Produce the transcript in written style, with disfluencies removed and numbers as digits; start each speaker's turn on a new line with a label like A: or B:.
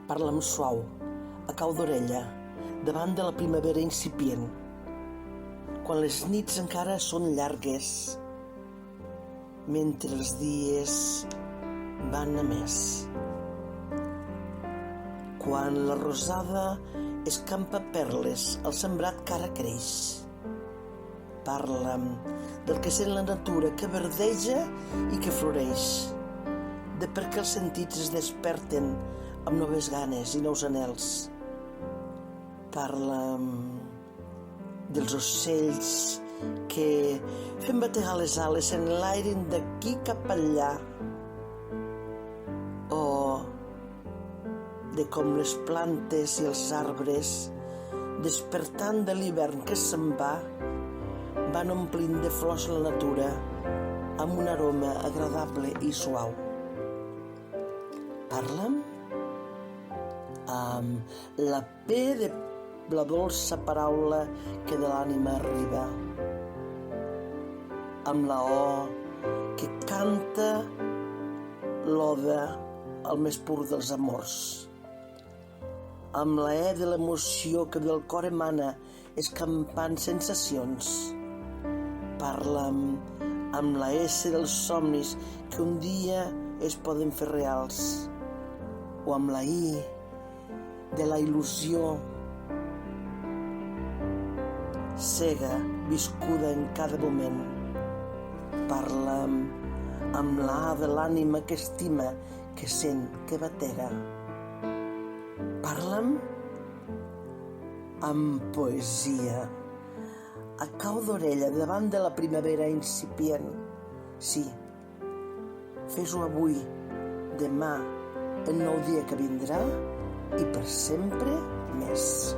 A: Parla'm suau, a cau d'orella, davant de la primavera incipient, quan les nits encara són llargues, mentre els dies van a més. Quan la rosada escampa perles al sembrat que ara creix. Parla'm del que sent la natura, que verdeja i que floreix, de per què els sentits es desperten amb noves ganes i nous anhels. Parla'm dels ocells que fent bategar les ales s'enlairen d'aquí cap allà, o de com les plantes i els arbres, despertant de l'hivern que se'n va, van omplint de flors la natura amb un aroma agradable i suau. Parla'm amb la P de la dolça paraula que de l'ànima arriba, amb la O que canta l'oda al més pur dels amors, amb la E de l'emoció que del cor emana escampant sensacions. Parla'm amb la S dels somnis que un dia es poden fer reals, o amb la I de la il·lusió cega viscuda en cada moment. Parla'm amb la A de l'ànima que estima, que sent, que batega. Parla'm amb poesia, a cau d'orella, davant de la primavera incipient. Sí, fes-ho avui, demà, el nou dia que vindrà i per sempre més.